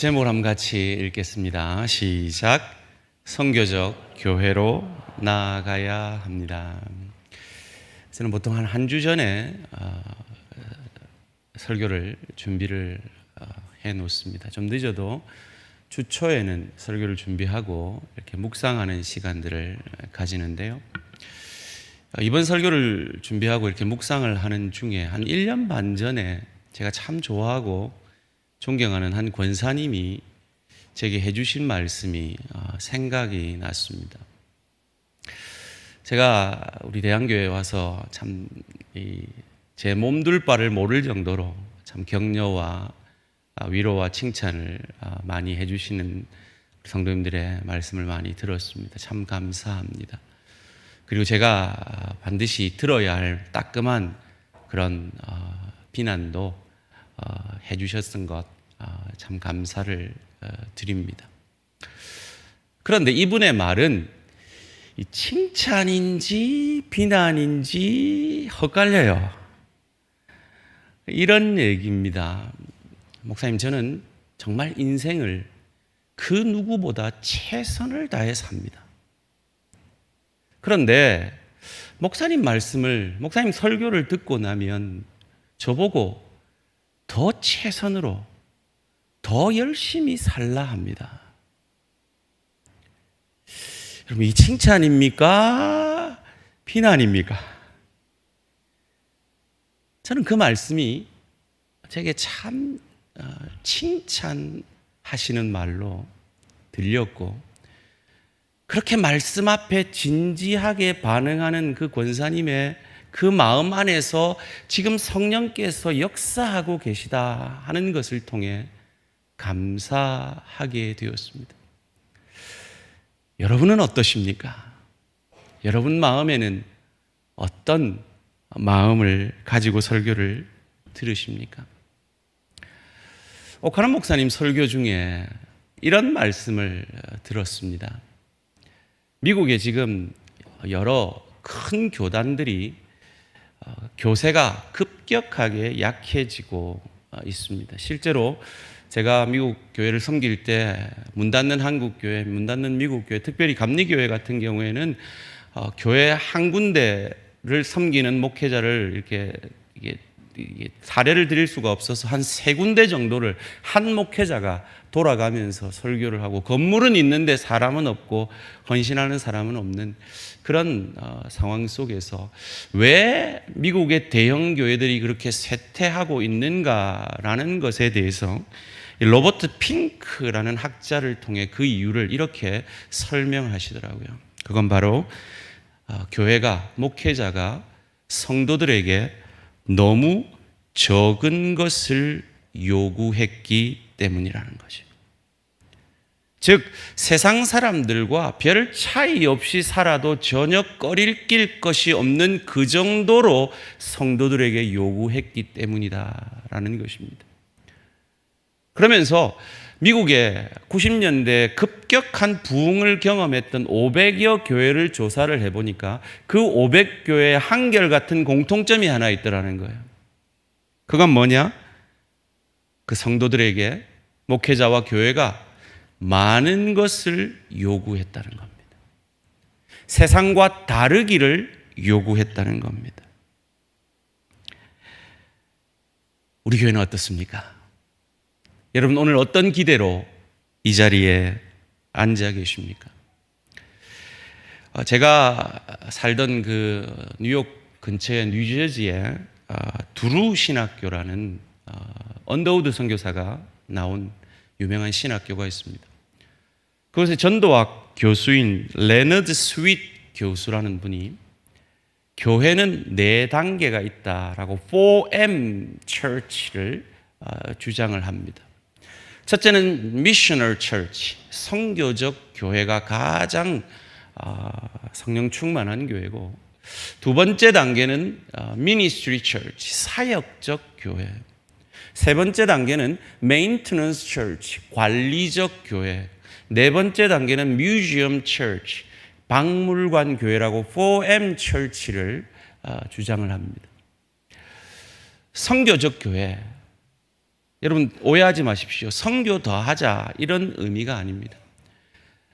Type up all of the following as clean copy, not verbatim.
제목을 한번 같이 읽겠습니다. 시작. 선교적 교회로 나아가야 합니다. 저는 보통 한 주 전에 설교를 준비를 해 놓습니다. 좀 늦어도 주 초에는 설교를 준비하고 이렇게 묵상하는 시간들을 가지는데요. 이번 설교를 준비하고 이렇게 묵상을 하는 중에 한 1년 반 전에 제가 참 좋아하고 존경하는 한 권사님이 제게 해주신 말씀이 생각이 났습니다. 제가 우리 대한교회에 와서 참 제 몸둘 바를 모를 정도로 참 격려와 위로와 칭찬을 많이 해주시는 성도님들의 말씀을 많이 들었습니다. 참 감사합니다. 그리고 제가 반드시 들어야 할 따끔한 그런 비난도 해주셨던 것 참 감사를 드립니다. 그런데 이분의 말은 칭찬인지 비난인지 헛갈려요. 이런 얘기입니다. 목사님, 저는 정말 인생을 그 누구보다 최선을 다해 삽니다. 그런데 목사님 설교를 듣고 나면 저보고 더 최선으로 더 열심히 살라 합니다. 여러분, 이 칭찬입니까? 비난입니까? 저는 그 말씀이 제게 참 칭찬하시는 말로 들렸고, 그렇게 말씀 앞에 진지하게 반응하는 그 권사님의 그 마음 안에서 지금 성령께서 역사하고 계시다 하는 것을 통해 감사하게 되었습니다. 여러분은 어떠십니까? 여러분 마음에는 어떤 마음을 가지고 설교를 들으십니까? 오카남 목사님 설교 중에 이런 말씀을 들었습니다. 미국에 지금 여러 큰 교단들이 교세가 급격하게 약해지고 있습니다. 실제로 제가 미국 교회를 섬길 때 문 닫는 한국교회, 문 닫는 미국교회, 특별히 감리교회 같은 경우에는 교회 한 군데를 섬기는 목회자를 이게 사례를 드릴 수가 없어서 한 3군데 정도를 한 목회자가 돌아가면서 설교를 하고, 건물은 있는데 사람은 없고 헌신하는 사람은 없는 그런 상황 속에서 왜 미국의 대형 교회들이 그렇게 쇠퇴하고 있는가라는 것에 대해서 로버트 핑크라는 학자를 통해 그 이유를 이렇게 설명하시더라고요. 그건 바로 교회가, 목회자가 성도들에게 너무 적은 것을 요구했기 때문이라는 거죠. 즉, 세상 사람들과 별 차이 없이 살아도 전혀 꺼릴 것이 없는 그 정도로 성도들에게 요구했기 때문이다라는 것입니다. 그러면서 미국의 90년대 급격한 부흥을 경험했던 500여 교회를 조사를 해보니까 그 500교회의 한결같은 공통점이 하나 있더라는 거예요. 그건 뭐냐? 그 성도들에게 목회자와 교회가 많은 것을 요구했다는 겁니다. 세상과 다르기를 요구했다는 겁니다. 우리 교회는 어떻습니까? 여러분, 오늘 어떤 기대로 이 자리에 앉아 계십니까? 제가 살던 그 뉴욕 근처의 뉴저지에 두루 신학교라는 언더우드 선교사가 나온 유명한 신학교가 있습니다. 그곳에 전도학 교수인 레너드 스윗 교수라는 분이 교회는 4단계가 있다라고 4M Church를 주장을 합니다. 첫째는 Missional Church, 선교적 교회가 가장 성령 충만한 교회고, 두 번째 단계는 Ministry Church, 사역적 교회. 세 번째 단계는 Maintenance Church, 관리적 교회. 네 번째 단계는 Museum Church, 박물관 교회라고 4M Church를 주장을 합니다. 선교적 교회, 여러분 오해하지 마십시오. 선교 더 하자 이런 의미가 아닙니다.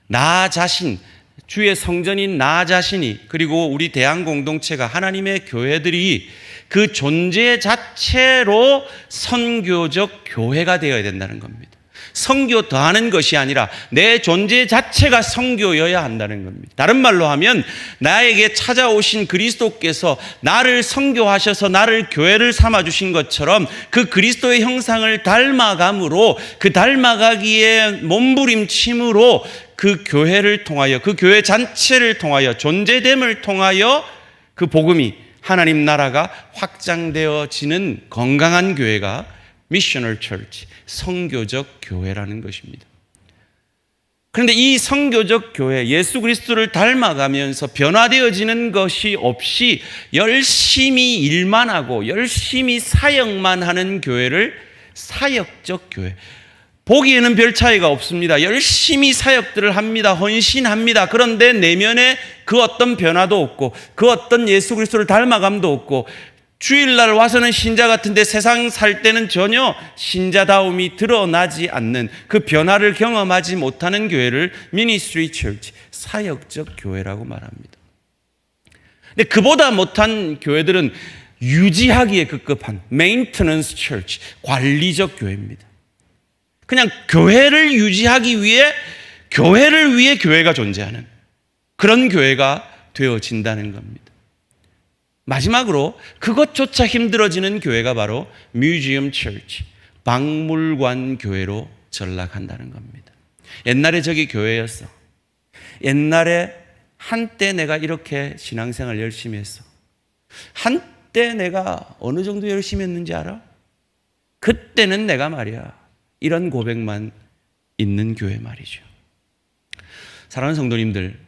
나 자신, 주의 성전인 나 자신이, 그리고 우리 대한 공동체가, 하나님의 교회들이 그 존재 자체로 선교적 교회가 되어야 된다는 겁니다. 선교 더하는 것이 아니라 내 존재 자체가 선교여야 한다는 겁니다. 다른 말로 하면 나에게 찾아오신 그리스도께서 나를 선교하셔서 나를 교회를 삼아주신 것처럼 그 그리스도의 형상을 닮아감으로, 그 닮아가기에 몸부림침으로 그 교회를 통하여, 그 교회 전체를 통하여, 존재됨을 통하여 그 복음이, 하나님 나라가 확장되어지는 건강한 교회가 미셔널 처치, 선교적 교회라는 것입니다. 그런데 이 선교적 교회, 예수 그리스도를 닮아가면서 변화되어지는 것이 없이 열심히 일만 하고 열심히 사역만 하는 교회를 사역적 교회, 보기에는 별 차이가 없습니다. 열심히 사역들을 합니다. 헌신합니다. 그런데 내면에 그 어떤 변화도 없고 그 어떤 예수 그리스도를 닮아감도 없고, 주일날 와서는 신자 같은데 세상 살 때는 전혀 신자다움이 드러나지 않는, 그 변화를 경험하지 못하는 교회를 미니스트리 처치, 사역적 교회라고 말합니다. 근데 그보다 못한 교회들은 유지하기에 급급한 메인터넌스 처치, 관리적 교회입니다. 그냥 교회를 유지하기 위해, 교회를 위해 교회가 존재하는 그런 교회가 되어진다는 겁니다. 마지막으로 그것조차 힘들어지는 교회가 바로 뮤지엄 처치, 박물관 교회로 전락한다는 겁니다. 옛날에 저기 교회였어. 옛날에 한때 내가 이렇게 신앙생활 열심히 했어. 한때 내가 어느 정도 열심히 했는지 알아? 그때는 내가 말이야. 이런 고백만 있는 교회 말이죠. 사랑하는 성도님들,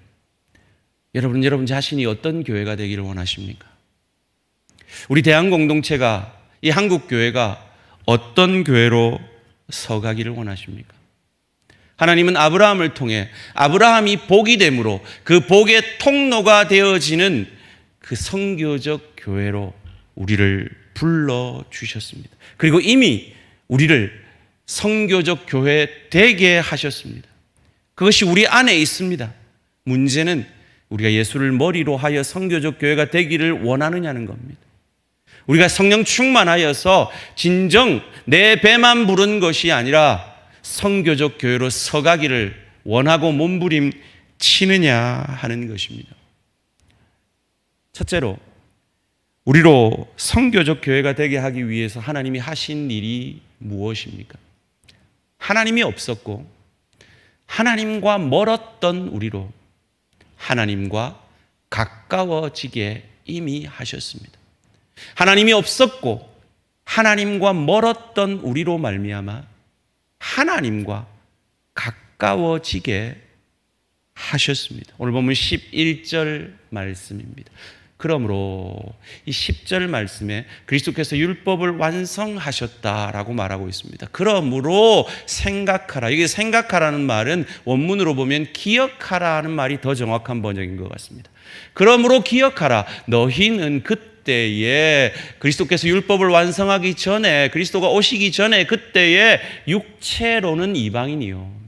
여러분 자신이 어떤 교회가 되기를 원하십니까? 우리 대한 공동체가, 이 한국 교회가 어떤 교회로 서가기를 원하십니까? 하나님은 아브라함을 통해 아브라함이 복이 됨으로 그 복의 통로가 되어지는 그 선교적 교회로 우리를 불러주셨습니다. 그리고 이미 우리를 선교적 교회 되게 하셨습니다. 그것이 우리 안에 있습니다. 문제는 우리가 예수를 머리로 하여 선교적 교회가 되기를 원하느냐는 겁니다. 우리가 성령 충만하여서 진정 내 배만 부른 것이 아니라 선교적 교회로 서가기를 원하고 몸부림 치느냐 하는 것입니다. 첫째로, 우리로 선교적 교회가 되게 하기 위해서 하나님이 하신 일이 무엇입니까? 하나님이 없었고 하나님과 멀었던 우리로 하나님과 가까워지게 이미 하셨습니다. 하나님이 없었고 하나님과 멀었던 우리로 말미암아 하나님과 가까워지게 하셨습니다. 오늘 보면 11절 말씀입니다. 그러므로 이 10절 말씀에 그리스도께서 율법을 완성하셨다라고 말하고 있습니다. 그러므로 생각하라. 이게 생각하라는 말은 원문으로 보면 기억하라는 말이 더 정확한 번역인 것 같습니다. 그러므로 기억하라. 너희는 그때에 그리스도께서 율법을 완성하기 전에, 그리스도가 오시기 전에 그때에 육체로는 이방인이요,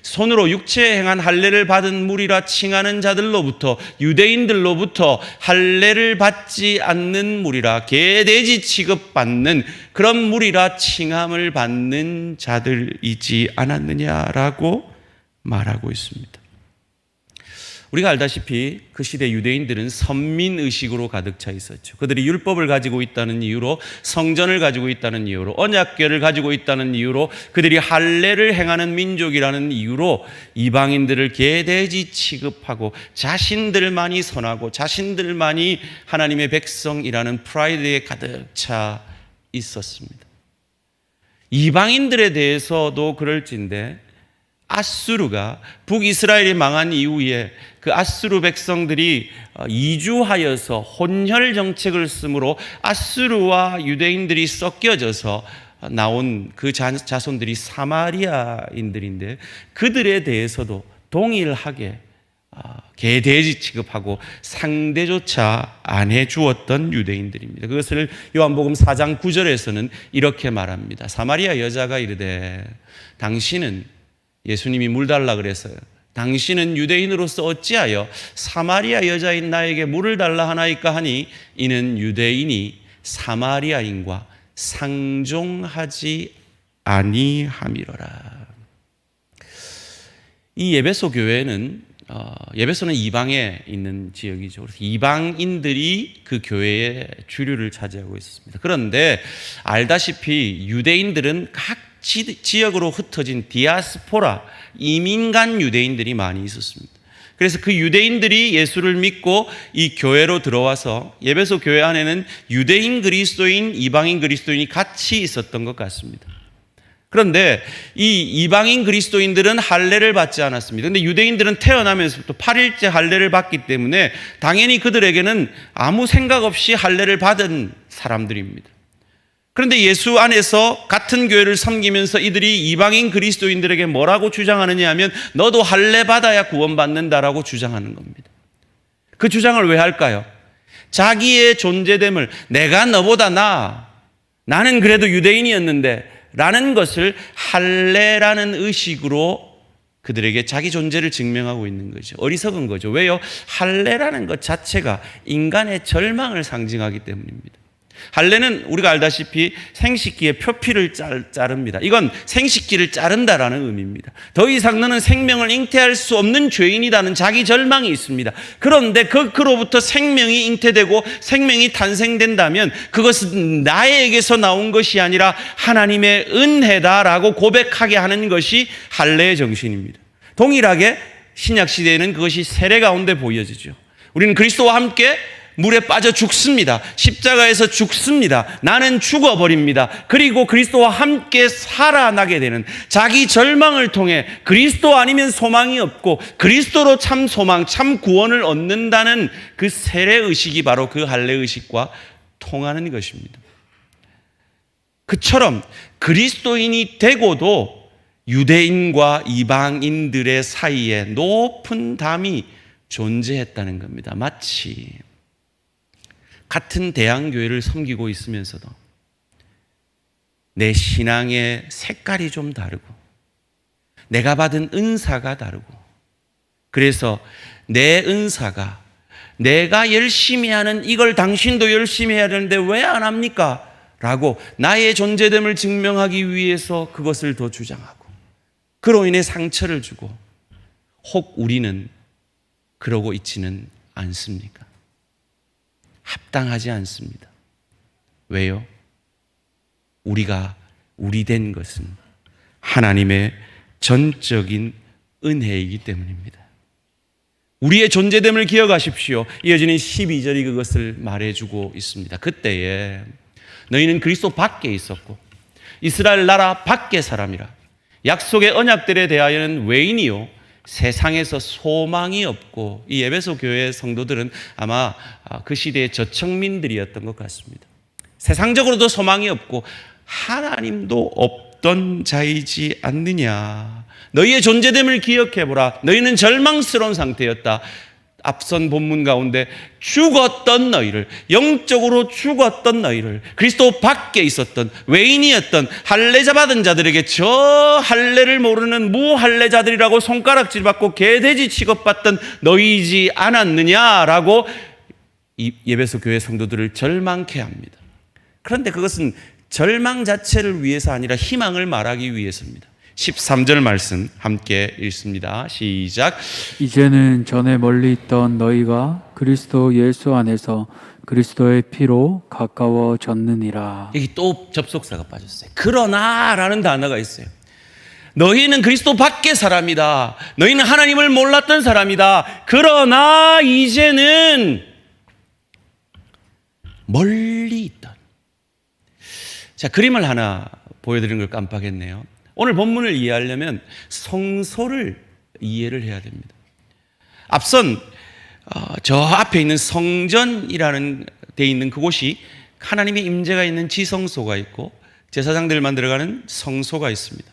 손으로 육체에 행한 할례를 받은 무리라 칭하는 자들로부터, 유대인들로부터 할례를 받지 않는 무리라, 개돼지 취급받는 그런 무리라 칭함을 받는 자들이지 않았느냐라고 말하고 있습니다. 우리가 알다시피 그 시대 유대인들은 선민의식으로 가득 차 있었죠. 그들이 율법을 가지고 있다는 이유로, 성전을 가지고 있다는 이유로, 언약궤를 가지고 있다는 이유로, 그들이 할례를 행하는 민족이라는 이유로 이방인들을 개돼지 취급하고 자신들만이 선하고 자신들만이 하나님의 백성이라는 프라이드에 가득 차 있었습니다. 이방인들에 대해서도 그럴진데, 아수르가 북이스라엘이 망한 이후에 그 아수르 백성들이 이주하여서 혼혈 정책을 쓰므로 아수르와 유대인들이 섞여져서 나온 그 자손들이 사마리아인들인데, 그들에 대해서도 동일하게 개돼지 취급하고 상대조차 안 해주었던 유대인들입니다. 그것을 요한복음 4장 9절에서는 이렇게 말합니다. 사마리아 여자가 이르되 당신은, 예수님이 물 달라 그랬어요. 당신은 유대인으로서 어찌하여 사마리아 여자인 나에게 물을 달라 하나이까 하니 이는 유대인이 사마리아인과 상종하지 아니함이로라. 이 에베소 교회는 에베소는 이방에 있는 지역이죠. 그래서 이방인들이 그 교회의 주류를 차지하고 있었습니다. 그런데 알다시피 유대인들은 각 지역으로 흩어진 디아스포라, 이민간 유대인들이 많이 있었습니다. 그래서 그 유대인들이 예수를 믿고 이 교회로 들어와서 에베소 교회 안에는 유대인 그리스도인, 이방인 그리스도인이 같이 있었던 것 같습니다. 그런데 이 이방인 그리스도인들은 할례를 받지 않았습니다. 그런데 유대인들은 태어나면서부터 8일째 할례를 받기 때문에 당연히 그들에게는 아무 생각 없이 할례를 받은 사람들입니다. 그런데 예수 안에서 같은 교회를 섬기면서 이들이 이방인 그리스도인들에게 뭐라고 주장하느냐 하면 너도 할례 받아야 구원받는다라고 주장하는 겁니다. 그 주장을 왜 할까요? 자기의 존재됨을 내가 너보다 나는 그래도 유대인이었는데 라는 것을 할례라는 의식으로 그들에게 자기 존재를 증명하고 있는 거죠. 어리석은 거죠. 왜요? 할례라는 것 자체가 인간의 절망을 상징하기 때문입니다. 할례는 우리가 알다시피 생식기의 표피를 자릅니다. 이건 생식기를 자른다라는 의미입니다. 더 이상 너는 생명을 잉태할 수 없는 죄인이라는 자기 절망이 있습니다. 그런데 그로부터 생명이 잉태되고 생명이 탄생된다면 그것은 나에게서 나온 것이 아니라 하나님의 은혜다라고 고백하게 하는 것이 할례의 정신입니다. 동일하게 신약 시대에는 그것이 세례 가운데 보여지죠. 우리는 그리스도와 함께 물에 빠져 죽습니다. 십자가에서 죽습니다. 나는 죽어버립니다. 그리고 그리스도와 함께 살아나게 되는, 자기 절망을 통해 그리스도 아니면 소망이 없고 그리스도로 참 소망, 참 구원을 얻는다는 그 세례의식이 바로 그 할례의식과 통하는 것입니다. 그처럼 그리스도인이 되고도 유대인과 이방인들의 사이에 높은 담이 존재했다는 겁니다. 마치 같은 대항교회를 섬기고 있으면서도 내 신앙의 색깔이 좀 다르고 내가 받은 은사가 다르고, 그래서 내 은사가 내가 열심히 하는 이걸 당신도 열심히 해야 되는데 왜 안 합니까? 라고 나의 존재됨을 증명하기 위해서 그것을 더 주장하고 그로 인해 상처를 주고, 혹 우리는 그러고 있지는 않습니까? 합당하지 않습니다. 왜요? 우리가 우리 된 것은 하나님의 전적인 은혜이기 때문입니다. 우리의 존재됨을 기억하십시오. 이어지는 12절이 그것을 말해주고 있습니다. 그때에 너희는 그리스도 밖에 있었고 이스라엘 나라 밖의 사람이라. 약속의 언약들에 대하여는 외인이요 세상에서 소망이 없고, 이 에베소 교회 성도들은 아마 그 시대의 저층민들이었던 것 같습니다. 세상적으로도 소망이 없고 하나님도 없던 자이지 않느냐. 너희의 존재됨을 기억해보라. 너희는 절망스러운 상태였다. 앞선 본문 가운데 죽었던 너희를, 영적으로 죽었던 너희를, 그리스도 밖에 있었던 외인이었던 할례자 받은 자들에게 저 할례를 모르는 무할례자들이라고 손가락질 받고 개돼지 취급받던 너희이지 않았느냐라고 이 에베소 교회 성도들을 절망케 합니다. 그런데 그것은 절망 자체를 위해서 아니라 희망을 말하기 위해서입니다. 13절 말씀 함께 읽습니다. 시작. 이제는 전에 멀리 있던 너희가 그리스도 예수 안에서 그리스도의 피로 가까워졌느니라. 여기 또 접속사가 빠졌어요. 그러나라는 단어가 있어요. 너희는 그리스도 밖의 사람이다. 너희는 하나님을 몰랐던 사람이다. 그러나 이제는 멀리 있던. 자, 그림을 하나 보여드리는 걸 깜빡했네요. 오늘 본문을 이해하려면 성소를 이해를 해야 됩니다. 앞선 저 앞에 있는 성전이라는 데 있는 그곳이 하나님의 임재가 있는 지성소가 있고 제사장들만 들어가는 성소가 있습니다.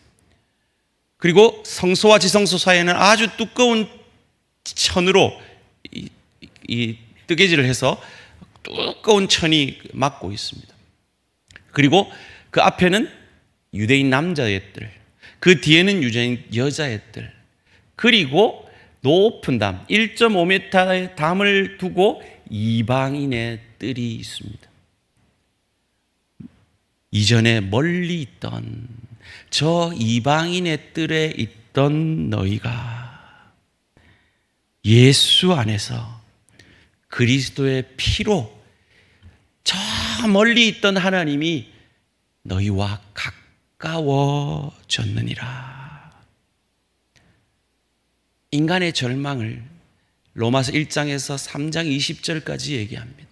그리고 성소와 지성소 사이에는 아주 두꺼운 천으로 이 뜨개질을 해서 두꺼운 천이 막고 있습니다. 그리고 그 앞에는 유대인 남자의 뜰, 그 뒤에는 유대인 여자의 뜰, 그리고 높은 담, 1.5m의 담을 두고 이방인의 뜰이 있습니다. 이전에 멀리 있던 저 이방인의 뜰에 있던 너희가 예수 안에서 그리스도의 피로 저 멀리 있던 하나님이 너희와 가까워졌느니라. 인간의 절망을 로마서 1장에서 3장 20절까지 얘기합니다.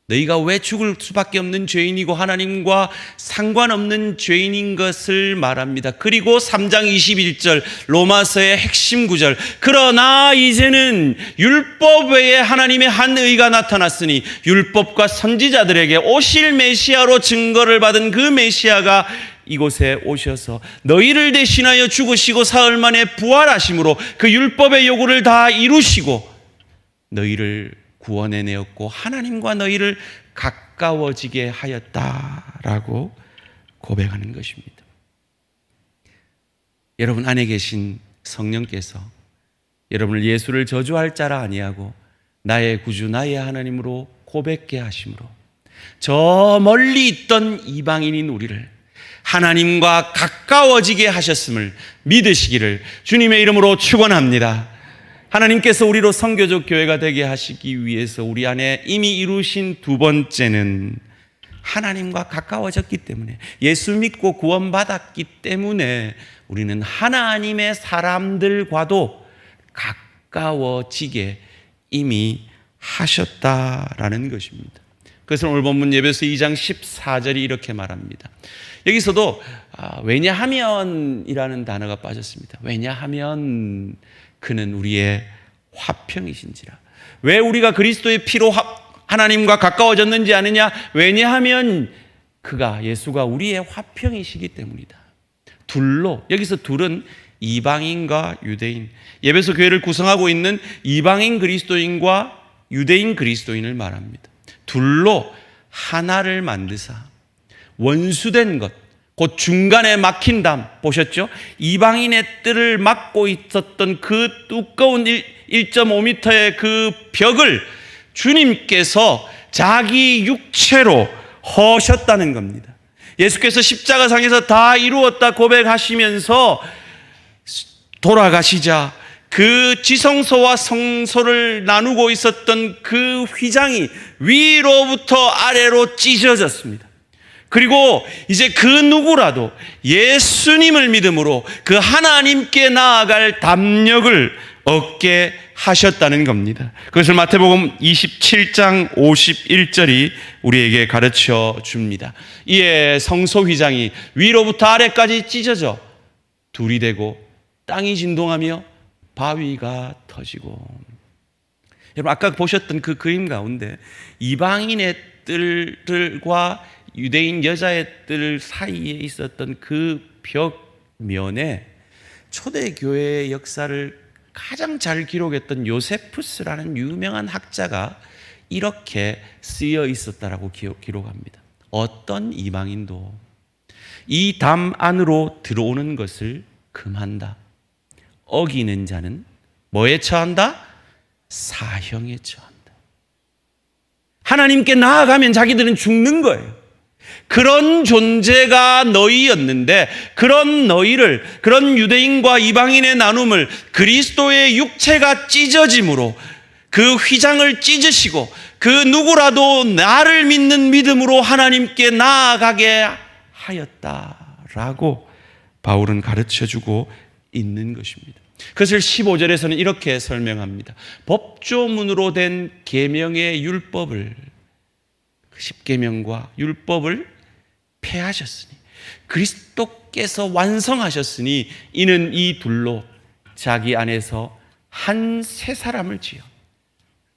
너희가 왜 죽을 수밖에 없는 죄인이고 하나님과 상관없는 죄인인 것을 말합니다. 그리고 3장 21절 로마서의 핵심 구절, 그러나 이제는 율법 외에 하나님의 한 의가 나타났으니 율법과 선지자들에게 오실 메시아로 증거를 받은 그 메시아가 이곳에 오셔서 너희를 대신하여 죽으시고 사흘 만에 부활하심으로 그 율법의 요구를 다 이루시고 너희를 구원해내었고 하나님과 너희를 가까워지게 하였다라고 고백하는 것입니다. 여러분 안에 계신 성령께서 여러분을 예수를 저주할 자라 아니하고 나의 구주 나의 하나님으로 고백케 하심으로 저 멀리 있던 이방인인 우리를 하나님과 가까워지게 하셨음을 믿으시기를 주님의 이름으로 축원합니다. 하나님께서 우리로 선교적 교회가 되게 하시기 위해서 우리 안에 이미 이루신 두 번째는 하나님과 가까워졌기 때문에, 예수 믿고 구원받았기 때문에 우리는 하나님의 사람들과도 가까워지게 이미 하셨다라는 것입니다. 그래서 오늘 본문 에베소 2장 14절이 이렇게 말합니다. 여기서도 왜냐하면이라는 단어가 빠졌습니다. 왜냐하면 그는 우리의 화평이신지라. 왜 우리가 그리스도의 피로 하나님과 가까워졌는지 아느냐? 왜냐하면 그가, 예수가 우리의 화평이시기 때문이다. 둘로, 여기서 둘은 이방인과 유대인, 에베소 교회를 구성하고 있는 이방인 그리스도인과 유대인 그리스도인을 말합니다. 둘로 하나를 만드사 원수된 것, 곧 중간에 막힌 담 보셨죠? 이방인의 뜰을 막고 있었던 그 두꺼운 1.5m의 그 벽을 주님께서 자기 육체로 허셨다는 겁니다. 예수께서 십자가상에서 다 이루었다 고백하시면서 돌아가시자 그 지성소와 성소를 나누고 있었던 그 휘장이 위로부터 아래로 찢어졌습니다. 그리고 이제 그 누구라도 예수님을 믿음으로 그 하나님께 나아갈 담력을 얻게 하셨다는 겁니다. 그것을 마태복음 27장 51절이 우리에게 가르쳐 줍니다. 이에 성소 휘장이 위로부터 아래까지 찢어져 둘이 되고 땅이 진동하며 바위가 터지고. 여러분 아까 보셨던 그 그림 가운데 이방인의 뜰과 유대인 여자의 뜰 사이에 있었던 그 벽면에 초대교회의 역사를 가장 잘 기록했던 요세푸스라는 유명한 학자가 이렇게 쓰여 있었다라고 기록합니다. 어떤 이방인도 이 담 안으로 들어오는 것을 금한다. 어기는 자는 뭐에 처한다? 사형에 처한다. 하나님께 나아가면 자기들은 죽는 거예요. 그런 존재가 너희였는데 그런 너희를, 그런 유대인과 이방인의 나눔을 그리스도의 육체가 찢어짐으로 그 휘장을 찢으시고 그 누구라도 나를 믿는 믿음으로 하나님께 나아가게 하였다라고 바울은 가르쳐주고 있는 것입니다. 그것을 15절에서는 이렇게 설명합니다. 법조문으로 된 계명의 율법을, 10계명과 율법을 폐하셨으니 그리스도께서 완성하셨으니 이는 이 둘로 자기 안에서 한 새 사람을 지어.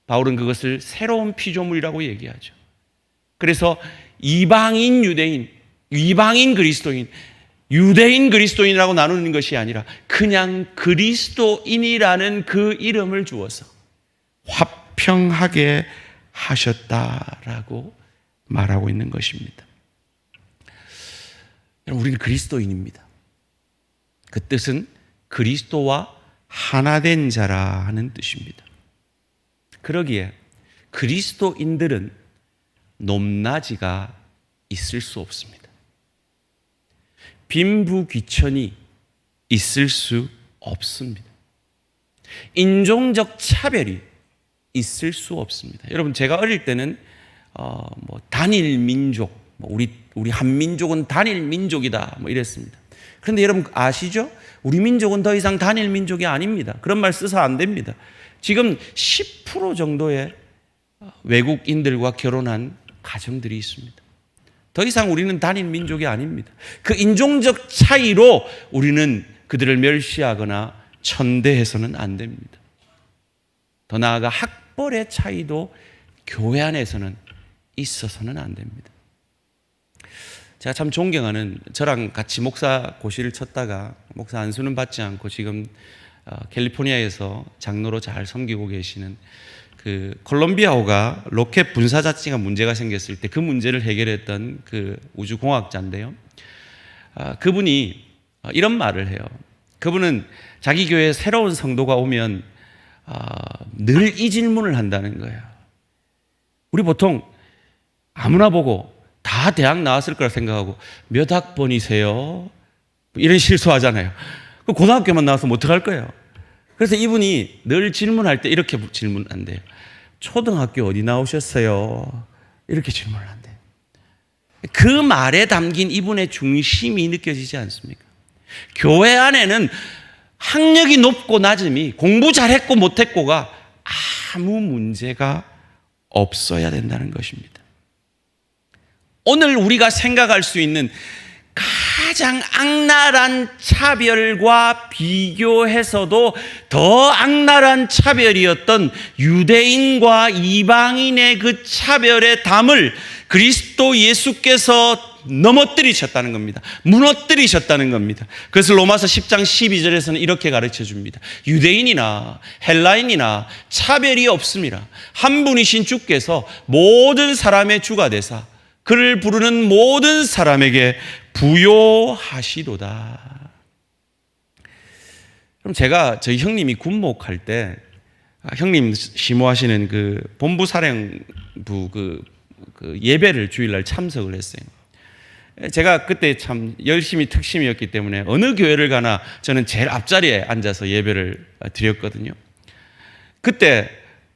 바울은 그것을 새로운 피조물이라고 얘기하죠. 그래서 이방인 유대인, 이방인 그리스도인, 유대인 그리스도인이라고 나누는 것이 아니라 그냥 그리스도인이라는 그 이름을 주어서 화평하게 하셨다라고 말하고 있는 것입니다. 여러분, 우리는 그리스도인입니다. 그 뜻은 그리스도와 하나 된 자라 하는 뜻입니다. 그러기에 그리스도인들은 높낮이가 있을 수 없습니다. 빈부귀천이 있을 수 없습니다. 인종적 차별이 있을 수 없습니다. 여러분, 제가 어릴 때는 단일 민족, 우리 한민족은 단일 민족이다 이랬습니다. 그런데 여러분 아시죠? 우리 민족은 더 이상 단일 민족이 아닙니다. 그런 말 써서 안 됩니다. 지금 10% 정도의 외국인들과 결혼한 가정들이 있습니다. 더 이상 우리는 단일 민족이 아닙니다. 그 인종적 차이로 우리는 그들을 멸시하거나 천대해서는 안 됩니다. 더 나아가 학벌의 차이도 교회 안에서는 있어서는 안 됩니다. 제가 참 존경하는, 저랑 같이 목사 고시를 쳤다가 목사 안수는 받지 않고 지금 캘리포니아에서 장로로 잘 섬기고 계시는 그 콜롬비아호가 로켓 분사 자체가 문제가 생겼을 때 그 문제를 해결했던 그 우주공학자인데요. 그분이 이런 말을 해요. 그분은 자기 교회에 새로운 성도가 오면 늘 이 질문을 한다는 거예요. 우리 보통 아무나 보고 다 대학 나왔을 거라 생각하고 몇 학번이세요? 이런 실수하잖아요. 고등학교만 나와서 어떡할 거예요? 그래서 이분이 늘 질문할 때 이렇게 질문한대요. 초등학교 어디 나오셨어요? 이렇게 질문을 한대요. 그 말에 담긴 이분의 중심이 느껴지지 않습니까? 교회 안에는 학력이 높고 낮음이, 공부 잘했고 못했고가 아무 문제가 없어야 된다는 것입니다. 오늘 우리가 생각할 수 있는 가장 악랄한 차별과 비교해서도 더 악랄한 차별이었던 유대인과 이방인의 그 차별의 담을 그리스도 예수께서 넘어뜨리셨다는 겁니다. 무너뜨리셨다는 겁니다. 그래서 로마서 10장 12절에서는 이렇게 가르쳐 줍니다. 유대인이나 헬라인이나 차별이 없습니다. 한 분이신 주께서 모든 사람의 주가 되사 그를 부르는 모든 사람에게 부요하시도다. 그럼 제가 저희 형님이 군목할 때 형님 심호하시는 그 본부사령부 그 예배를 주일날 참석을 했어요. 제가 그때 참 열심히 특심이었기 때문에 어느 교회를 가나 저는 제일 앞자리에 앉아서 예배를 드렸거든요. 그때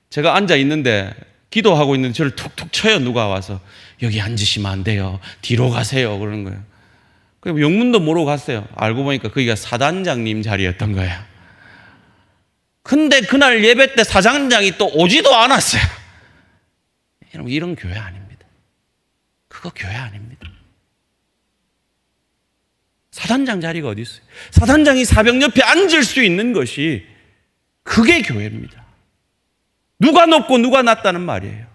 제가 앉아 있는데 기도하고 있는데 저를 툭툭 쳐요. 누가 와서 여기 앉으시면 안 돼요. 뒤로 가세요. 그러는 거예요. 그래서 영문도 모르고 갔어요. 알고 보니까 거기가 사단장님 자리였던 거예요. 근데 그날 예배 때 사장장이 또 오지도 않았어요. 여러분, 이런 교회 아닙니다. 그거 교회 아닙니다. 사단장 자리가 어디 있어요? 사단장이 사병 옆에 앉을 수 있는 것이 그게 교회입니다. 누가 높고 누가 낮다는 말이에요.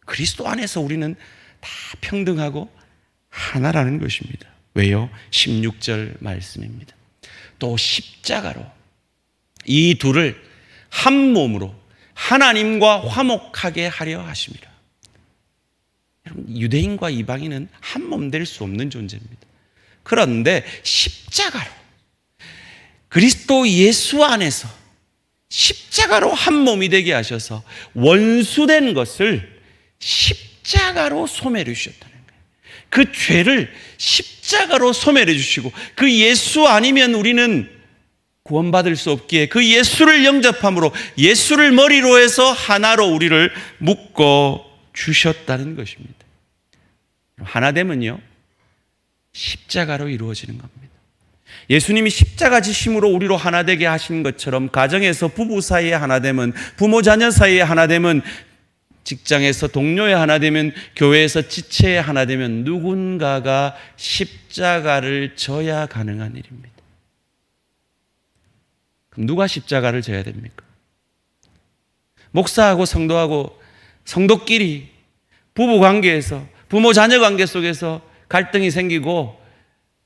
그리스도 안에서 우리는 다 평등하고 하나라는 것입니다. 왜요? 16절 말씀입니다. 또 십자가로 이 둘을 한 몸으로 하나님과 화목하게 하려 하심이라. 여러분, 유대인과 이방인은 한 몸 될 수 없는 존재입니다. 그런데 십자가로 그리스도 예수 안에서 십자가로 한 몸이 되게 하셔서 원수된 것을 십자가로 소멸해 주셨다는 거예요. 그 죄를 십자가로 소멸해 주시고 그 예수 아니면 우리는 구원받을 수 없기에 그 예수를 영접함으로 예수를 머리로 해서 하나로 우리를 묶어 주셨다는 것입니다. 하나됨은요, 십자가로 이루어지는 겁니다. 예수님이 십자가 지심으로 우리로 하나 되게 하신 것처럼 가정에서 부부 사이에 하나 되면, 부모 자녀 사이에 하나 되면, 직장에서 동료의 하나 되면, 교회에서 지체의 하나 되면 누군가가 십자가를 져야 가능한 일입니다. 그럼 누가 십자가를 져야 됩니까? 목사하고 성도하고 성도끼리 부부 관계에서, 부모 자녀 관계 속에서 갈등이 생기고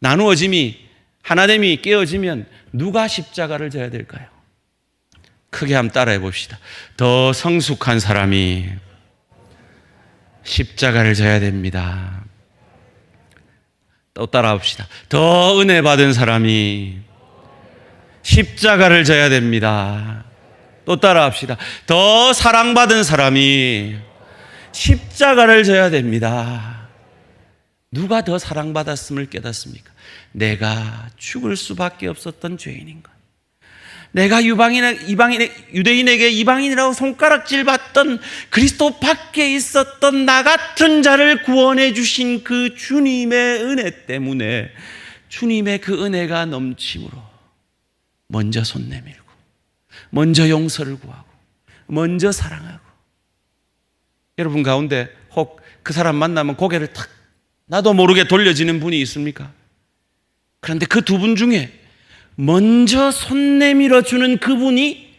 나누어짐이, 하나됨이 깨어지면 누가 십자가를 져야 될까요? 크게 한번 따라해 봅시다. 더 성숙한 사람이 십자가를 져야 됩니다. 또 따라 봅시다. 더 은혜 받은 사람이 십자가를 져야 됩니다. 또 따라 합시다. 더 사랑받은 사람이 십자가를 져야 됩니다. 누가 더 사랑받았음을 깨닫습니까? 내가 죽을 수밖에 없었던 죄인인 것. 내가 유대인에게 이방인이라고 손가락질 받던 그리스도 밖에 있었던 나 같은 자를 구원해 주신 그 주님의 은혜 때문에, 주님의 그 은혜가 넘침으로 먼저 손 내밀고, 먼저 용서를 구하고, 먼저 사랑하고. 여러분 가운데 혹 그 사람 만나면 고개를 탁 나도 모르게 돌려지는 분이 있습니까? 그런데 그 두 분 중에 먼저 손 내밀어 주는 그분이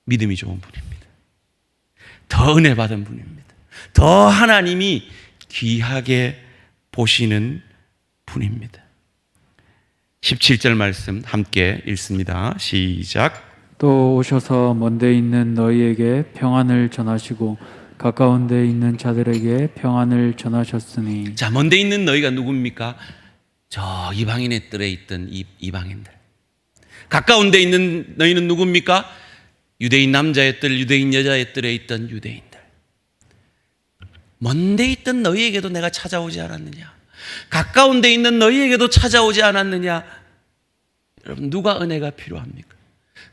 믿음이 좋은 분입니다. 더 은혜 받은 분입니다. 더 하나님이 귀하게 보시는 분입니다. 17절 말씀 함께 읽습니다. 시작. 또 오셔서 먼데 있는 너희에게 평안을 전하시고 가까운 데 있는 자들에게 평안을 전하셨으니. 자, 먼데 있는 너희가 누굽니까? 저 이방인의 뜰에 있던 이방인들. 가까운 데 있는 너희는 누굽니까? 유대인 남자의 뜰, 유대인 여자의 뜰에 있던 유대인들. 먼데 있던 너희에게도 내가 찾아오지 않았느냐? 가까운 데 있는 너희에게도 찾아오지 않았느냐? 여러분, 누가 은혜가 필요합니까?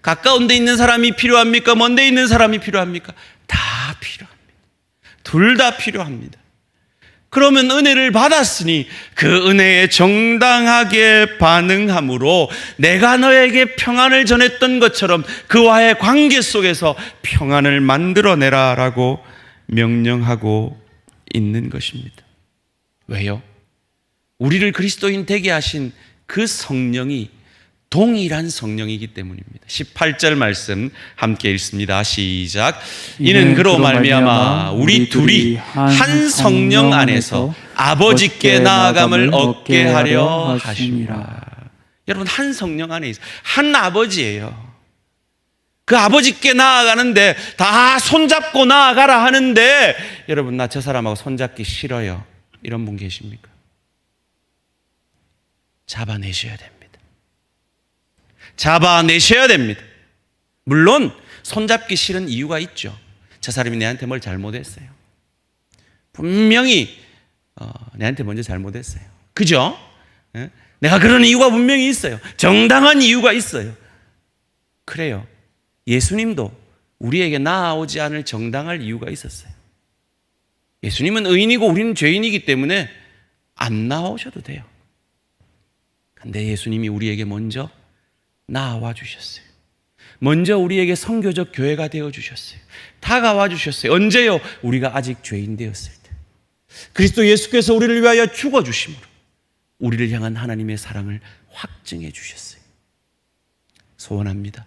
가까운 데 있는 사람이 필요합니까? 먼 데 있는 사람이 필요합니까? 다 필요합니다. 둘 다 필요합니다. 그러면 은혜를 받았으니 그 은혜에 정당하게 반응함으로 내가 너에게 평안을 전했던 것처럼 그와의 관계 속에서 평안을 만들어내라 라고 명령하고 있는 것입니다. 왜요? 우리를 그리스도인 되게 하신 그 성령이 동일한 성령이기 때문입니다. 18절 말씀 함께 읽습니다. 시작. 이는 그로 말미암아 우리 둘이 한 성령 안에서 아버지께 나아감을 얻게 하려 하심이라. 여러분, 한 성령 안에 있어요. 한 아버지예요. 그 아버지께 나아가는데 다 손잡고 나아가라 하는데, 여러분, 나 저 사람하고 손잡기 싫어요, 이런 분 계십니까? 잡아내셔야 됩니다. 잡아내셔야 됩니다. 물론 손잡기 싫은 이유가 있죠. 저 사람이 내한테 뭘 잘못했어요. 분명히 내한테 먼저 잘못했어요. 그죠? 내가 그런 이유가 분명히 있어요. 정당한 이유가 있어요. 그래요. 예수님도 우리에게 나아오지 않을 정당할 이유가 있었어요. 예수님은 의인이고 우리는 죄인이기 때문에 안 나오셔도 돼요. 근데 예수님이 우리에게 먼저 나와 주셨어요. 먼저 우리에게 선교적 교회가 되어 주셨어요. 다가와 주셨어요. 언제요? 우리가 아직 죄인 되었을 때. 그리스도 예수께서 우리를 위하여 죽어 주심으로 우리를 향한 하나님의 사랑을 확증해 주셨어요. 소원합니다.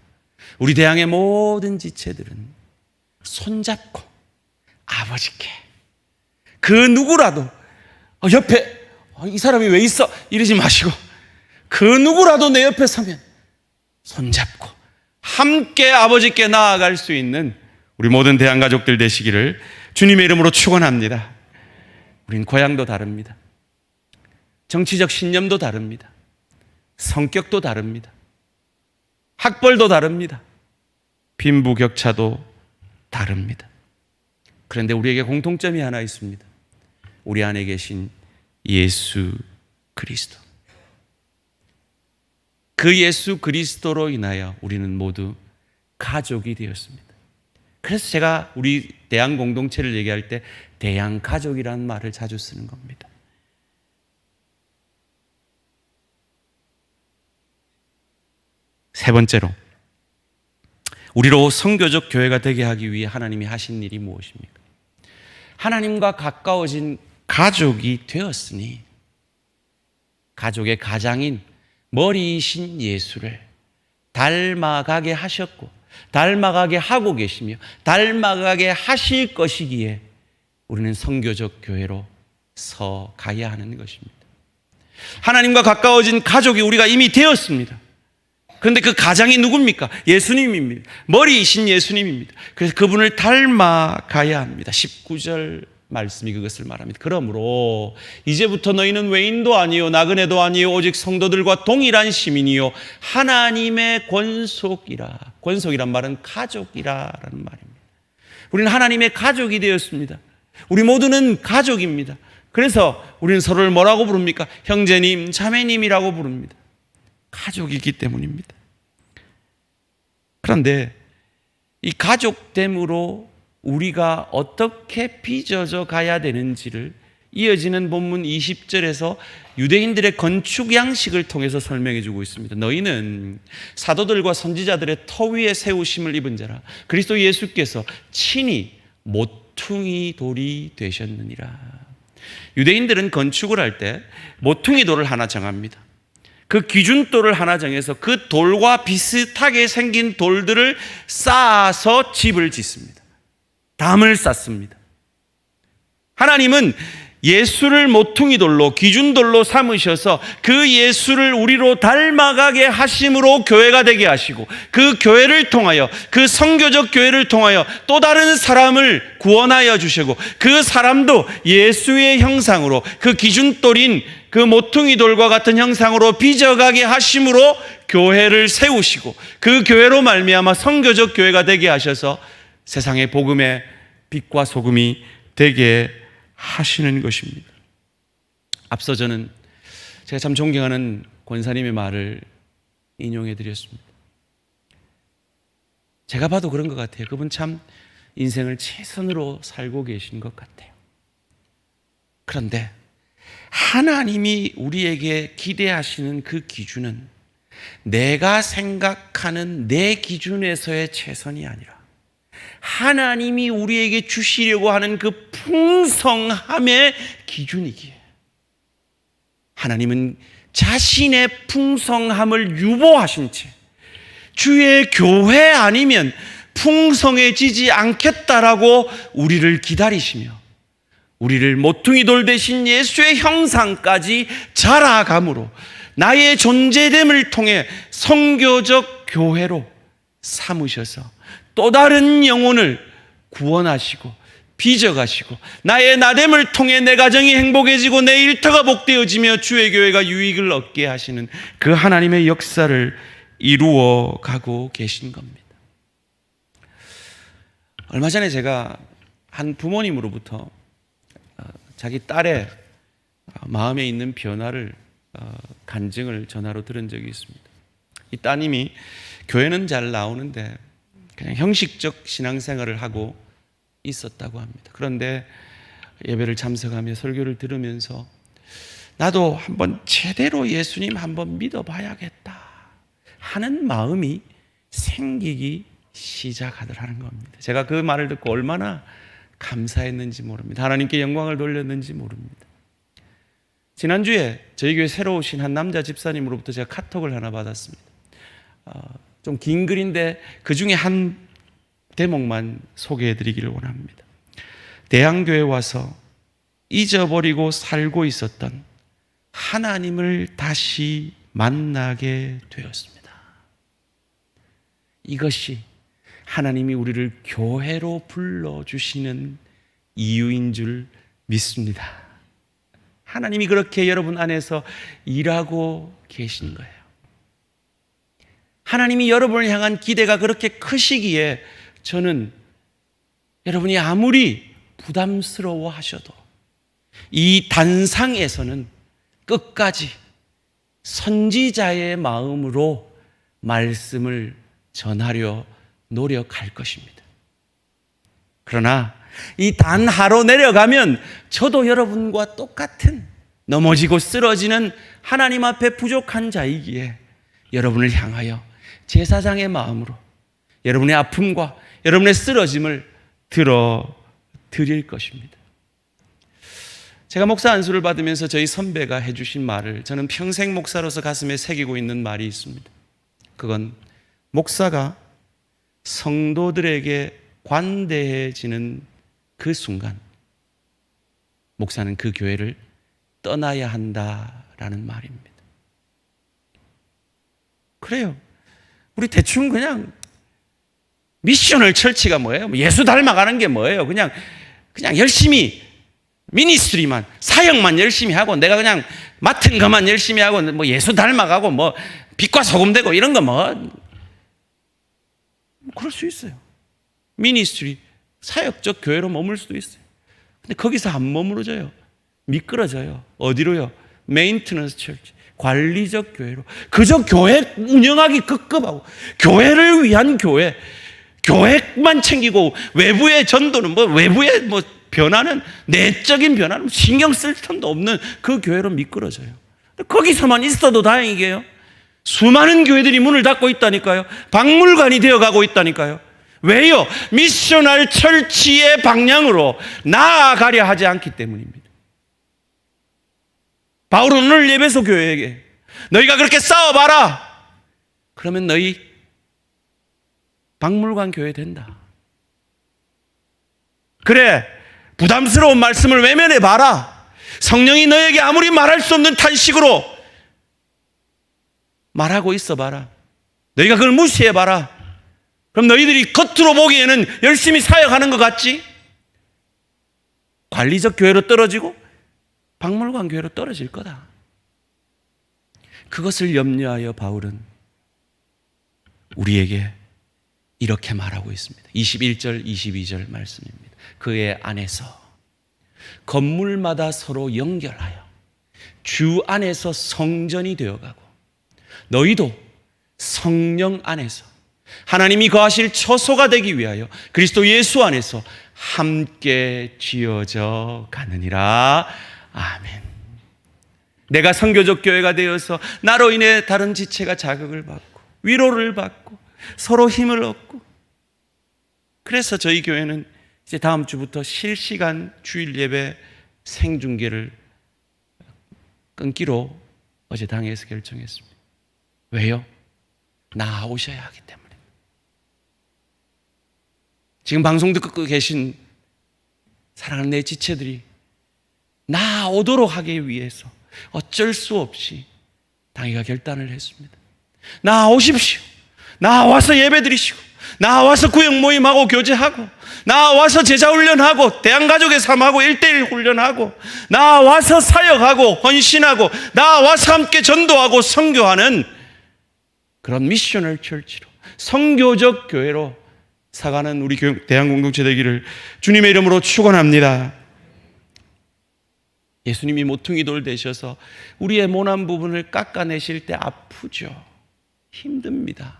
우리 대항의 모든 지체들은 손잡고 아버지께, 그 누구라도 옆에 이 사람이 왜 있어? 이러지 마시고, 그 누구라도 내 옆에 서면 손잡고 함께 아버지께 나아갈 수 있는 우리 모든 대한가족들 되시기를 주님의 이름으로 축원합니다. 우린 고향도 다릅니다. 정치적 신념도 다릅니다. 성격도 다릅니다. 학벌도 다릅니다. 빈부격차도 다릅니다. 그런데 우리에게 공통점이 하나 있습니다. 우리 안에 계신 예수 그리스도. 그 예수 그리스도로 인하여 우리는 모두 가족이 되었습니다. 그래서 제가 우리 대양 공동체를 얘기할 때 대양 가족이라는 말을 자주 쓰는 겁니다. 세 번째로, 우리로 선교적 교회가 되게 하기 위해 하나님이 하신 일이 무엇입니까? 하나님과 가까워진 가족이 되었으니 가족의 가장인 머리이신 예수를 닮아가게 하셨고 닮아가게 하고 계시며 닮아가게 하실 것이기에 우리는 선교적 교회로 서 가야 하는 것입니다. 하나님과 가까워진 가족이 우리가 이미 되었습니다. 그런데 그 가장이 누굽니까? 예수님입니다. 머리이신 예수님입니다. 그래서 그분을 닮아가야 합니다. 19절 말씀이 그것을 말합니다. 그러므로 이제부터 너희는 외인도 아니요 나그네도 아니요 오직 성도들과 동일한 시민이요 하나님의 권속이라. 권속이란 말은 가족이라라는 말입니다. 우리는 하나님의 가족이 되었습니다. 우리 모두는 가족입니다. 그래서 우리는 서로를 뭐라고 부릅니까? 형제님, 자매님이라고 부릅니다. 가족이기 때문입니다. 그런데 이 가족됨으로 우리가 어떻게 빚어져 가야 되는지를 이어지는 본문 20절에서 유대인들의 건축 양식을 통해서 설명해 주고 있습니다. 너희는 사도들과 선지자들의 터 위에 세우심을 입은 자라. 그리스도 예수께서 친히 모퉁이 돌이 되셨느니라. 유대인들은 건축을 할 때 모퉁이 돌을 하나 정합니다. 그 기준돌을 하나 정해서 그 돌과 비슷하게 생긴 돌들을 쌓아서 집을 짓습니다. 담을 쌓습니다. 하나님은 예수를 모퉁이 돌로 기준돌로 삼으셔서 그 예수를 우리로 닮아가게 하심으로 교회가 되게 하시고 그 교회를 통하여 그 선교적 교회를 통하여 또 다른 사람을 구원하여 주시고 그 사람도 예수의 형상으로 그 기준돌인 그 모퉁이 돌과 같은 형상으로 빚어가게 하심으로 교회를 세우시고 그 교회로 말미암아 선교적 교회가 되게 하셔서 세상의 복음의 빛과 소금이 되게 하시는 것입니다. 앞서 저는 제가 참 존경하는 권사님의 말을 인용해 드렸습니다. 제가 봐도 그런 것 같아요. 그분 참 인생을 최선으로 살고 계신 것 같아요. 그런데 하나님이 우리에게 기대하시는 그 기준은 내가 생각하는 내 기준에서의 최선이 아니라 하나님이 우리에게 주시려고 하는 그 풍성함의 기준이기에 하나님은 자신의 풍성함을 유보하신 채 주의 교회 아니면 풍성해지지 않겠다라고 우리를 기다리시며 우리를 모퉁이 돌 대신 예수의 형상까지 자라감으로 나의 존재됨을 통해 선교적 교회로 삼으셔서 또 다른 영혼을 구원하시고 빚어가시고 나의 나됨을 통해 내 가정이 행복해지고 내 일터가 복되어지며 주의 교회가 유익을 얻게 하시는 그 하나님의 역사를 이루어 가고 계신 겁니다. 얼마 전에 제가 한 부모님으로부터 자기 딸의 마음에 있는 변화를 간증을 전화로 들은 적이 있습니다. 이 따님이 교회는 잘 나오는데 그냥 형식적 신앙생활을 하고 있었다고 합니다. 그런데 예배를 참석하며 설교를 들으면서 나도 한번 제대로 예수님 한번 믿어봐야겠다 하는 마음이 생기기 시작하더라는 겁니다. 제가 그 말을 듣고 얼마나 감사했는지 모릅니다. 하나님께 영광을 돌렸는지 모릅니다. 지난주에 저희 교회 새로 오신 한 남자 집사님으로부터 제가 카톡을 하나 받았습니다. 좀 긴 글인데 그 중에 한 대목만 소개해 드리기를 원합니다. 대양교회 와서 잊어버리고 살고 있었던 하나님을 다시 만나게 되었습니다. 이것이 하나님이 우리를 교회로 불러주시는 이유인 줄 믿습니다. 하나님이 그렇게 여러분 안에서 일하고 계신 거예요. 하나님이 여러분을 향한 기대가 그렇게 크시기에 저는 여러분이 아무리 부담스러워 하셔도 이 단상에서는 끝까지 선지자의 마음으로 말씀을 전하려 노력할 것입니다. 그러나 이 단하로 내려가면 저도 여러분과 똑같은 넘어지고 쓰러지는 하나님 앞에 부족한 자이기에 여러분을 향하여 제사장의 마음으로 여러분의 아픔과 여러분의 쓰러짐을 들어드릴 것입니다. 제가 목사 안수를 받으면서 저희 선배가 해주신 말을 저는 평생 목사로서 가슴에 새기고 있는 말이 있습니다. 그건 목사가 성도들에게 관대해지는 그 순간 목사는 그 교회를 떠나야 한다라는 말입니다. 그래요. 우리 대충 그냥 미셔널 철치가 뭐예요? 예수 닮아가는 게 뭐예요? 그냥 열심히 미니스트리만, 사역만 열심히 하고 내가 그냥 맡은 것만 열심히 하고 뭐 예수 닮아가고 뭐 빛과 소금 되고 이런 거 뭐 그럴 수 있어요. 미니스트리, 사역적 교회로 머물 수도 있어요. 근데 거기서 안 머무러져요. 미끄러져요. 어디로요? 메인트넌스 철치, 관리적 교회로. 그저 교회 운영하기 급급하고 교회를 위한 교회, 교회만 챙기고 외부의 전도는 뭐 외부의 뭐 변화는, 내적인 변화는 신경 쓸 틈도 없는 그 교회로 미끄러져요. 거기서만 있어도 다행이게요. 수많은 교회들이 문을 닫고 있다니까요. 박물관이 되어가고 있다니까요. 왜요? 미셔널 철치의 방향으로 나아가려 하지 않기 때문입니다. 바울은 오늘 에베소 교회에게 너희가 그렇게 싸워봐라. 그러면 너희 박물관 교회 된다. 그래, 부담스러운 말씀을 외면해봐라. 성령이 너에게 아무리 말할 수 없는 탄식으로 말하고 있어봐라. 너희가 그걸 무시해봐라. 그럼 너희들이 겉으로 보기에는 열심히 사역하는 것 같지? 관리적 교회로 떨어지고 박물관 교회로 떨어질 거다. 그것을 염려하여 바울은 우리에게 이렇게 말하고 있습니다. 21절, 22절 말씀입니다. 그의 안에서 건물마다 서로 연결하여 주 안에서 성전이 되어가고 너희도 성령 안에서 하나님이 거하실 처소가 되기 위하여 그리스도 예수 안에서 함께 지어져 가느니라. 아멘. 내가 선교적 교회가 되어서 나로 인해 다른 지체가 자극을 받고 위로를 받고 서로 힘을 얻고, 그래서 저희 교회는 이제 다음 주부터 실시간 주일 예배 생중계를 끊기로 어제 당에서 결정했습니다. 왜요? 나오셔야 하기 때문에. 지금 방송 듣고 계신 사랑하는 내 지체들이 나오도록 하기 위해서 어쩔 수 없이 당회가 결단을 했습니다. 나오십시오. 나와서 예배드리시고, 나와서 구역 모임하고 교제하고, 나와서 제자훈련하고, 대한가족의 삶하고 1:1 훈련하고, 나와서 사역하고 헌신하고, 나와서 함께 전도하고 선교하는 그런 미셔널 철치로, 선교적 교회로 사가는 우리 대한공동체 되기를 주님의 이름으로 축원합니다. 예수님이 모퉁이 돌 되셔서 우리의 모난 부분을 깎아내실 때 아프죠. 힘듭니다.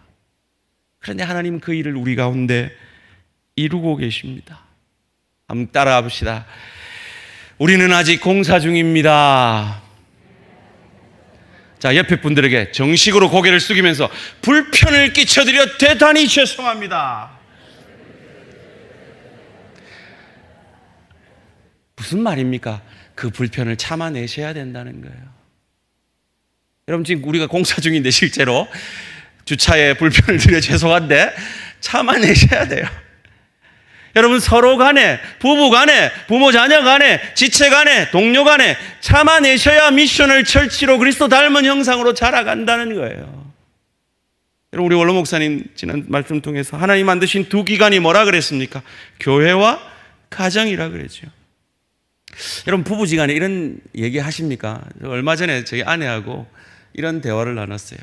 그런데 하나님 그 일을 우리 가운데 이루고 계십니다. 한번 따라가 봅시다. 우리는 아직 공사 중입니다. 자, 옆에 분들에게 정식으로 고개를 숙이면서 불편을 끼쳐드려 대단히 죄송합니다. 무슨 말입니까? 그 불편을 참아내셔야 된다는 거예요. 여러분, 지금 우리가 공사 중인데 실제로 주차에 불편을 드려 죄송한데 참아내셔야 돼요. 여러분, 서로 간에, 부부 간에, 부모 자녀 간에, 지체 간에, 동료 간에 참아내셔야 미셔널 철치로 그리스도 닮은 형상으로 자라간다는 거예요. 여러분, 우리 원로 목사님 지난 말씀 통해서 하나님 만드신 두 기관이 뭐라 그랬습니까? 교회와 가정이라 그랬죠. 여러분, 부부지간에 이런 얘기 하십니까? 얼마 전에 저희 아내하고 이런 대화를 나눴어요.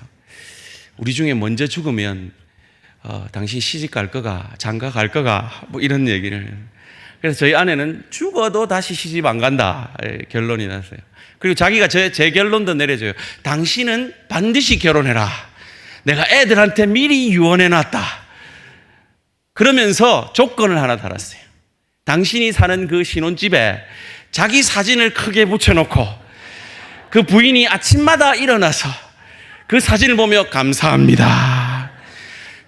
우리 중에 먼저 죽으면 당신 시집 갈 거가, 장가 갈 거가, 뭐 이런 얘기를. 그래서 저희 아내는 죽어도 다시 시집 안 간다 결론이 났어요. 그리고 자기가 제 결론도 내려줘요. 당신은 반드시 결혼해라. 내가 애들한테 미리 유언해놨다. 그러면서 조건을 하나 달았어요. 당신이 사는 그 신혼집에 자기 사진을 크게 붙여놓고 그 부인이 아침마다 일어나서 그 사진을 보며 감사합니다.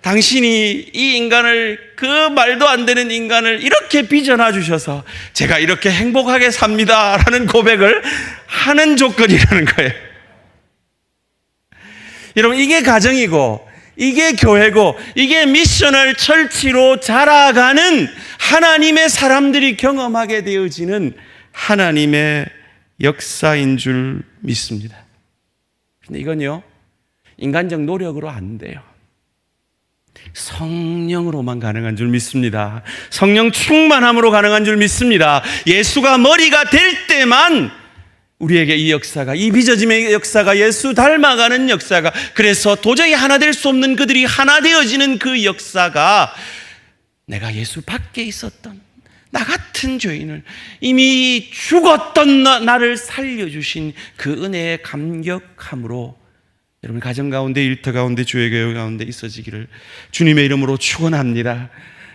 당신이 이 인간을, 그 말도 안 되는 인간을 이렇게 빚어놔 주셔서 제가 이렇게 행복하게 삽니다 라는 고백을 하는 조건이라는 거예요. 여러분, 이게 가정이고 이게 교회고 이게 미셔널 철치로 자라가는 하나님의 사람들이 경험하게 되어지는 하나님의 역사인 줄 믿습니다. 근데 이건요, 인간적 노력으로 안 돼요. 성령으로만 가능한 줄 믿습니다. 성령 충만함으로 가능한 줄 믿습니다. 예수가 머리가 될 때만 우리에게 이 역사가, 이 빚어짐의 역사가, 예수 닮아가는 역사가, 그래서 도저히 하나 될 수 없는 그들이 하나 되어지는 그 역사가, 내가 예수 밖에 있었던 나 같은 죄인을, 이미 죽었던 나를 살려주신 그 은혜에 감격함으로 여러분 가정 가운데, 일터 가운데, 교회 가운데 있어지기를 주님의 이름으로 축원합니다.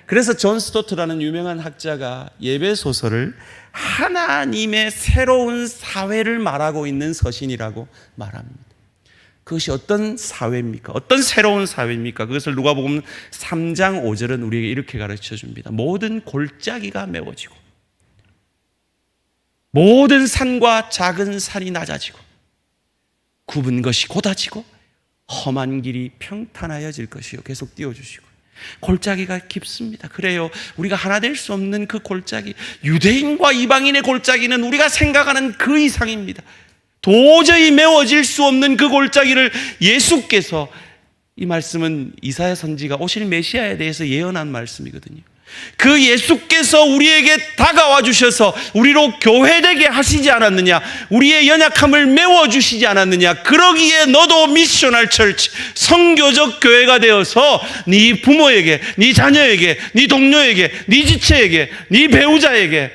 그래서 존 스토트라는 유명한 학자가 예배 소설을 하나님의 새로운 사회를 말하고 있는 서신이라고 말합니다. 그것이 어떤 사회입니까? 어떤 새로운 사회입니까? 그것을 누가복음 3장 5절은 우리에게 이렇게 가르쳐 줍니다. 모든 골짜기가 메워지고, 모든 산과 작은 산이 낮아지고, 굽은 것이 곧아지고, 험한 길이 평탄하여질 것이요. 계속 띄워주시고, 골짜기가 깊습니다. 그래요, 우리가 하나 될 수 없는 그 골짜기, 유대인과 이방인의 골짜기는 우리가 생각하는 그 이상입니다. 도저히 메워질 수 없는 그 골짜기를 예수께서, 이 말씀은 이사야 선지가 오실 메시아에 대해서 예언한 말씀이거든요. 그 예수께서 우리에게 다가와 주셔서 우리로 교회되게 하시지 않았느냐? 우리의 연약함을 메워주시지 않았느냐? 그러기에 너도 미셔널 처치, 선교적 교회가 되어서 네 부모에게, 네 자녀에게, 네 동료에게, 네 지체에게, 네 배우자에게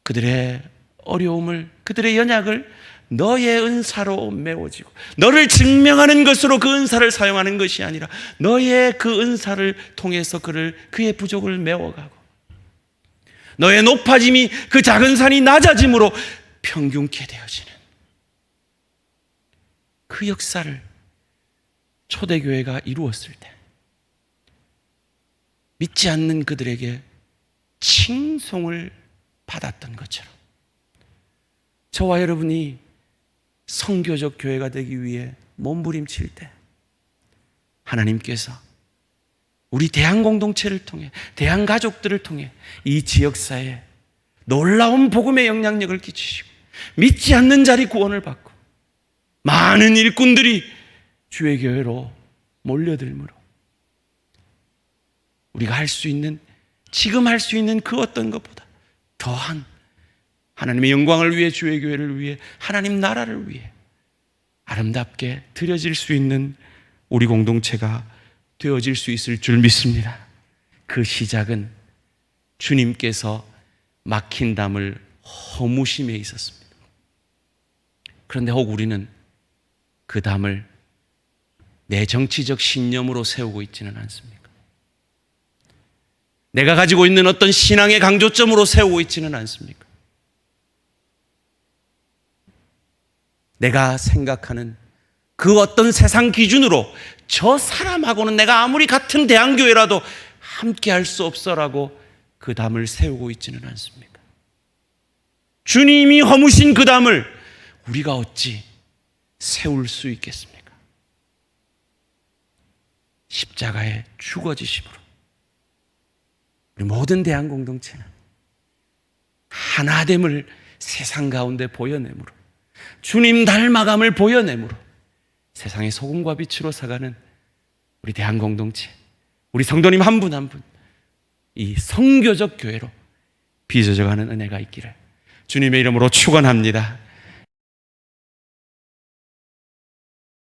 그들의 어려움을, 그들의 연약을 너의 은사로 메워지고, 너를 증명하는 것으로 그 은사를 사용하는 것이 아니라 너의 그 은사를 통해서 그의 부족을 메워가고, 너의 높아짐이 그 작은 산이 낮아짐으로 평균케 되어지는 그 역사를 초대교회가 이루었을 때 믿지 않는 그들에게 칭송을 받았던 것처럼, 저와 여러분이 선교적 교회가 되기 위해 몸부림칠 때 하나님께서 우리 대한 공동체를 통해, 대한 가족들을 통해 이 지역사회에 놀라운 복음의 영향력을 끼치시고, 믿지 않는 자리 구원을 받고, 많은 일꾼들이 주의 교회로 몰려들므로 우리가 할 수 있는, 지금 할 수 있는 그 어떤 것보다 더한 하나님의 영광을 위해, 주의 교회를 위해, 하나님 나라를 위해 아름답게 드려질 수 있는 우리 공동체가 되어질 수 있을 줄 믿습니다. 그 시작은 주님께서 막힌 담을 허무심에 있었습니다. 그런데 혹 우리는 그 담을 내 정치적 신념으로 세우고 있지는 않습니까? 내가 가지고 있는 어떤 신앙의 강조점으로 세우고 있지는 않습니까? 내가 생각하는 그 어떤 세상 기준으로 저 사람하고는 내가 아무리 같은 대한교회라도 함께 할 수 없어라고 그 담을 세우고 있지는 않습니까? 주님이 허무신 그 담을 우리가 어찌 세울 수 있겠습니까? 십자가에 죽어지심으로 우리 모든 대한 공동체는 하나됨을 세상 가운데 보여내므로, 주님 닮아감을 보여내므로 세상의 소금과 빛으로 사가는 우리 대한 공동체, 우리 성도님 한 분 한 분, 이 선교적 교회로 빚어져가는 은혜가 있기를 주님의 이름으로 축원합니다.